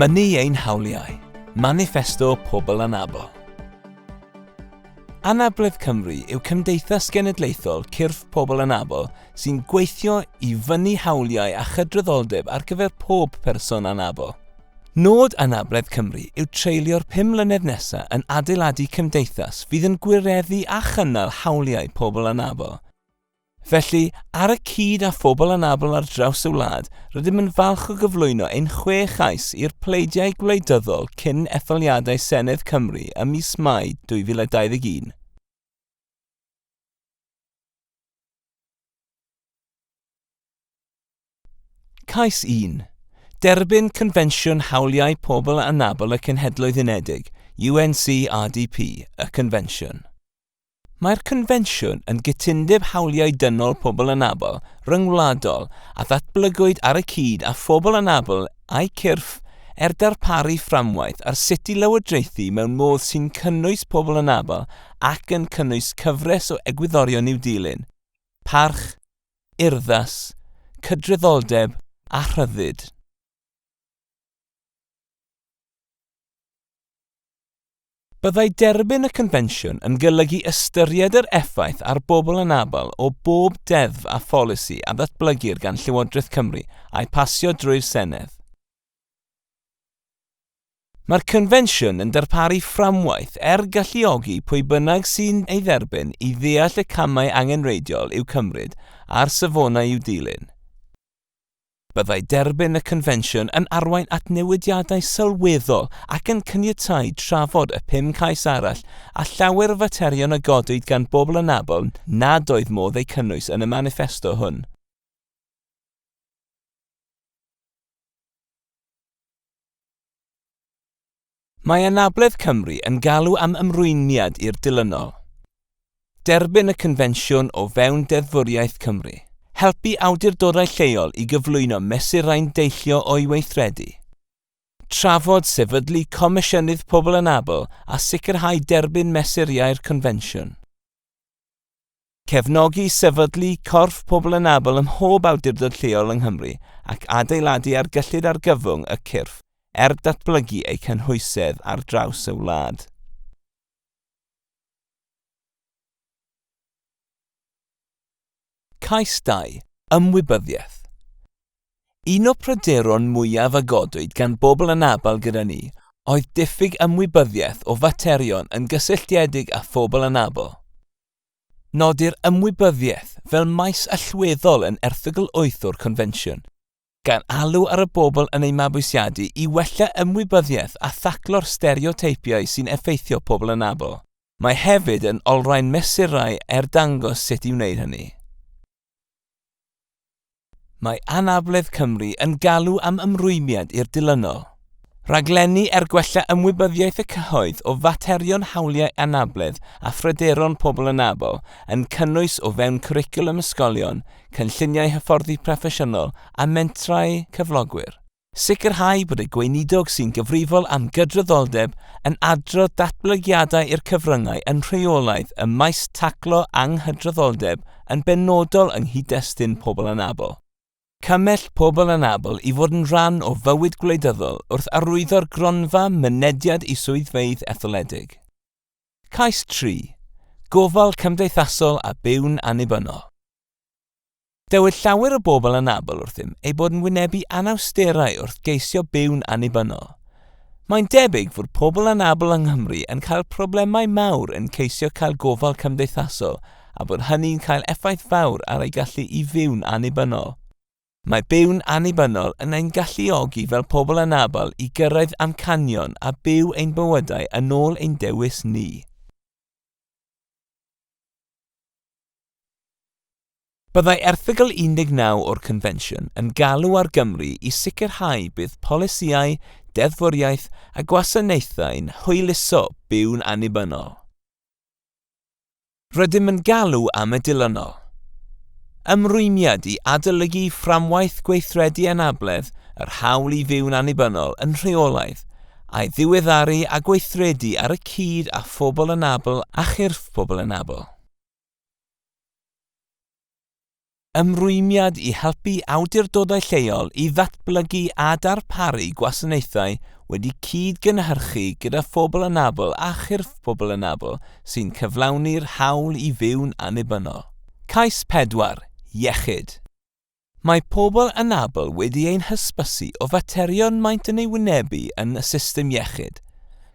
Mynnu ein hawliau. Maniffesto Pobl Anabl. Anabl Cymru yw cymdeithas genedlaethol cyrff pobl Anabl sy'n gweithio i fynnu hawliau a chydraddoldeb ar gyfer pob person Anabl. Nod Anabl Cymru yw treulio'r 5 mlynedd nesaf yn adeiladu cymdeithas fydd yn gwireddu a chynnal hawliau pobl Anabl. Felly, ar y cyd â phobl Anabl ar draws y wlad, rydym yn falch o gyflwyno ein 6 chais i'r pleidiau gwleidyddol cyn etholiadau Senedd Cymru ym mis Mai 2021. Cais 1. Derbyn Confensiwn Hawliau Pobl Anabl y Cenhedloedd Unedig, UNCRDP, y Confensiwn. Mae'r confensiwn yn gytundeb hawliau dynol pobl Anabl ryngwladol a ddatblygwyd ar y cyd â phobl Anabl a'i cyrff darparu fframwaith ar sut i lywodraethu mewn modd sy'n cynnwys pobl Anabl ac yn cynnwys cyfres o egwyddorion i'w dilyn, parch, urddas, cydraddoldeb a rhyddid. Byddai derbyn y confensiwn yn golygu ystyried yr effaith ar bobl Anabl o bob deddf a pholisi a ddatblygir gan Llywodraeth Cymru a'i pasio drwy'r Senedd. Mae'r confensiwn yn darparu fframwaith galluogi pwy bynnag sy'n ei dderbyn i ddeall y camau angenreidiol i'w cymryd a'r safonau i'w dilyn. Byddai derbyn y confensiwn yn arwain at newidiadau sylweddol ac yn caniatáu trafod y 5 cais arall a llawer o faterion y godwyd gan bobl Anabl nad oedd modd eu cynnwys yn y Maniffesto hwn. Mae Anabl Cymru yn galw am ymrwymiad i'r dilynol. Derbyn y confensiwn o fewn deddfwriaeth Cymru. Helpu awdurdodau lleol i gyflwyno mesurau'n deillio o'i weithredu. Trafod sefydlu Comisiynydd Pobl Anabl a sicrhau derbyn mesuriau'r confensiwn. Cefnogi sefydlu Corff Pobl Anabl ym mhob awdurdod lleol yng Nghymru ac adeiladu ar gyllid ar gyfwng y cyrff datblygu eu cynhwysedd ar draws y wlad. Cais 2. Ymwybyddiaeth. Un o pryderon mwyaf a godwyd gan bobl Anabl gyda ni oedd diffyg ymwybyddiaeth o faterion yn gysylltiedig â phobl Anabl. Nodir ymwybyddiaeth fel maes allweddol yn erthygl 8 o'r confensiwn, gan alw ar y bobl yn ei mabwysiadu i wella ymwybyddiaeth a thaclo'r stereoteipiau sy'n effeithio pobl Anabl. Mae hefyd yn olrhain mesurau dangos sut i wneud hynny. Mae Anabl Cymru yn galw am ymrwymiad i'r dilynol. Rhaglenni gwella ymwybyddiaeth y cyhoedd o faterion hawliau Anabl a phryderon pobl Anabl yn cynnwys o fewn cwricwlwm ysgolion, cynlluniau hyfforddi proffesiynol a mentrau cyflogwyr. Sicrhau bod y gweinidog sy'n gyfrifol am gydraddoldeb yn adrodd datblygiadau i'r cyfryngau yn rheolaidd ym maes taclo anghydraddoldeb yn benodol yng nghyd-destun pobl Anabl. Cymell pobl Anabl i fod yn rhan o fywyd gwleidyddol wrth arwyddo'r gronfa mynediad i swyddfeydd etholedig. Cais 3. Gofal cymdeithasol a byw'n annibynnol. Dewyd llawer o bobl Anabl wrthym ei bod yn wynebu anawsterau wrth geisio byw'n annibynnol. Mae'n debyg fod pobl Anabl yng Nghymru yn cael problemau mawr yn ceisio cael gofal cymdeithasol a bod hynny'n cael effaith fawr ar ei gallu i fyw'n annibynnol. Mae byw'n annibynnol yn ein galluogi fel pobl Anabl i gyrraedd amcanion a byw ein bywydau yn ôl ein dewis ni. Byddai erthygl 19 o'r confensiwn yn galw ar Gymru i sicrhau bydd polisïau, deddfwriaeth a gwasanaethau'n hwyluso byw'n annibynnol. Rydym yn galw am y dilynol. Ymrwymiad i adolygu fframwaith gweithredu Anabl, yr hawl i fyw'n annibynnol yn rheolaidd, a'i ddiweddaru a gweithredu ar y cyd â phobl Anabl a chyrff pobl Anabl. ymrwymiad i helpu awdurdodau lleol i ddatblygu a darparu gwasanaethau wedi cyd-gynhyrchu gyda Pobl Anabl a chyrff Pobl Anabl sy'n cyflawni'r hawl i fyw'n annibynnol. Cais 4. Iechyd. Mae Pobl Anabl wedi ein hysbysu o faterion maent yn ei wynebu yn y system iechyd,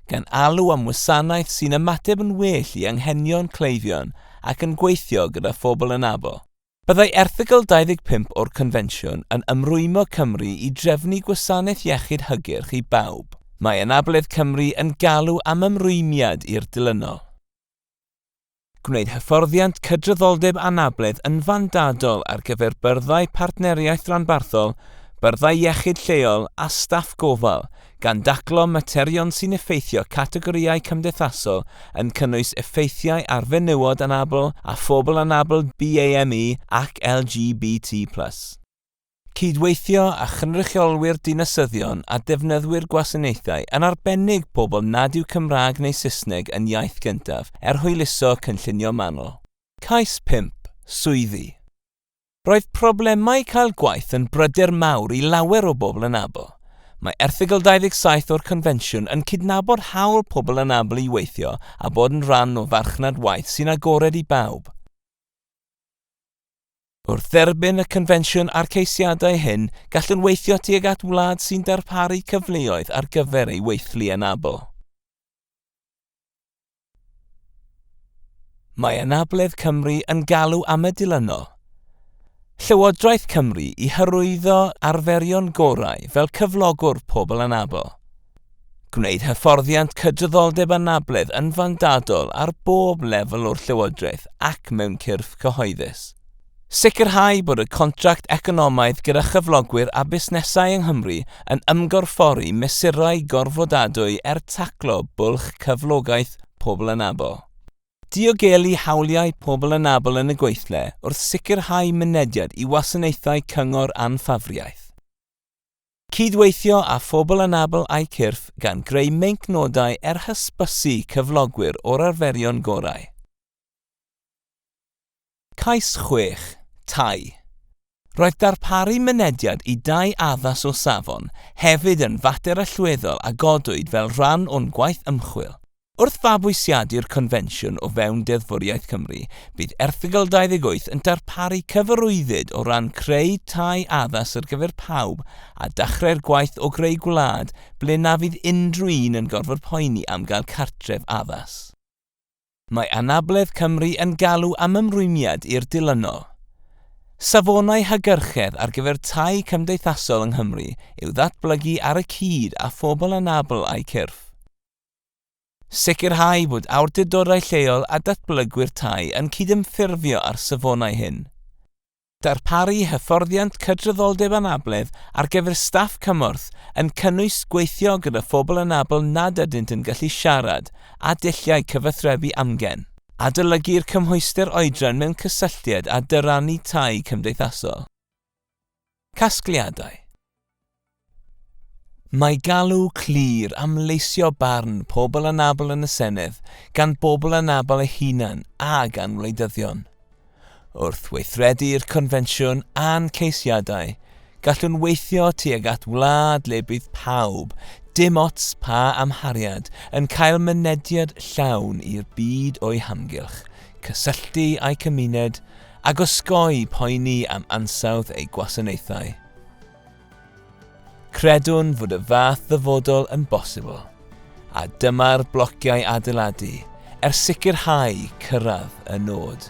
gan alw am wasanaeth sy'n ymateb yn well i anghenion cleifion ac yn gweithio gyda Pobl Anabl. Byddai erthygl 25 o'r Confensiwn yn ymrwymo Cymru i drefnu gwasanaeth iechyd hygyrch i bawb. Mae Anabledd Cymru yn galw am ymrwymiad i'r dilynol. Gwneud hyfforddiant cydraddoldeb anabledd yn fandadol ar gyfer byrddau partneriaeth ranbarthol, byrddau iechyd lleol a staff gofal, gan daclo materion sy'n effeithio categorïau cymdeithasol yn cynnwys effeithiau ar fenywod Anabl a phobl Anabl BAME ac LGBT+. Cydweithio a chynrychiolwyr dinasyddion a defnyddwyr gwasanaethau yn arbennig pobl nad yw Cymraeg neu Saesneg yn iaith gyntaf hwyluso cynllunio manwl. Cais 5. Swyddi. Roedd problemau cael gwaith yn bryder mawr i lawer o bobl Anabl. Mae erthygl 27 o'r Confensiwn yn cydnabod hawl Pobl Anabl i weithio a bod yn rhan o farchnad waith sy'n agored i bawb. Wrth dderbyn y Confensiwn a'r ceisiadau hyn, gallwn weithio tuag at wlad sy'n darparu cyfleoedd ar gyfer ei weithlu Anabl. Mae Anabledd Cymru yn galw am y dilynol. Llywodraeth Cymru i hyrwyddo arferion gorau fel cyflogwr Pobl Anabl. Gwneud hyfforddiant cydraddoldeb anabledd yn fandadol ar bob lefel o'r llywodraeth ac mewn cyrff cyhoeddus. Sicrhau bod y contract economaidd gyda chyflogwyr a busnesau yng Nghymru yn ymgorffori mesurau gorfodadwy taclo bwlch cyflogaeth Pobl Anabl. Diogelu hawliau Pobl Anabl yn y gweithle wrth sicrhau mynediad i wasanaethau cyngor anffafriaeth. Cydweithio a Pobl Anabl a'i cyrff gan greu meincnodau hysbysu cyflogwyr o'r arferion gorau. Cais 6. Tai. Roedd darparu mynediad i dau addas o safon hefyd yn fater allweddol a godwyd fel rhan o'n gwaith ymchwil. Wrth fabwysiadu'r Confensiwn o fewn Deddfwriaeth Cymru, bydd erthygl 28 yn darparu cyfarwyddyd o ran creu tai addas ar gyfer pawb a dechrau'r gwaith o greu gwlad ble na fydd unrhyw un yn gorfod poeni am gael cartref addas. Mae Anabledd Cymru yn galw am ymrwymiad i'r dilynol. Safonau hygyrchedd ar gyfer tai cymdeithasol yng Nghymru yw ddatblygu ar y cyd a Pobl Anabl a'i cyrff. Sicrhau bod awdurdodau lleol a datblygwyr tai yn cydymffurfio ar safonau hyn. Darparu hyfforddiant cydraddoldeb anabledd ar gyfer staff cymorth yn cynnwys gweithio gyda Pobl Anabl nad ydynt yn gallu siarad a dulliau cyfathrebu amgen. Adolygu'r cymhwyster oedran mewn cysylltiad a dyrannu tai cymdeithasol. Casgliadau. Mae galw clir am leisio barn Pobl Anabl yn y Senedd gan bobl Anabl eu hunan a gan wleidyddion. Wrth weithredu'r Confensiwn a'n ceisiadau, gallwn weithio tuag at wlad le bydd pawb, dim ots pa amhariad, yn cael mynediad llawn i'r byd o'i hamgylch, cysylltu â'i cymuned ac osgoi poeni am ansawdd ei gwasanaethau. Credwn fod y fath ddyfodol yn bosibl, a dyma'r blociau adeiladu sicrhau cyrraedd y nod.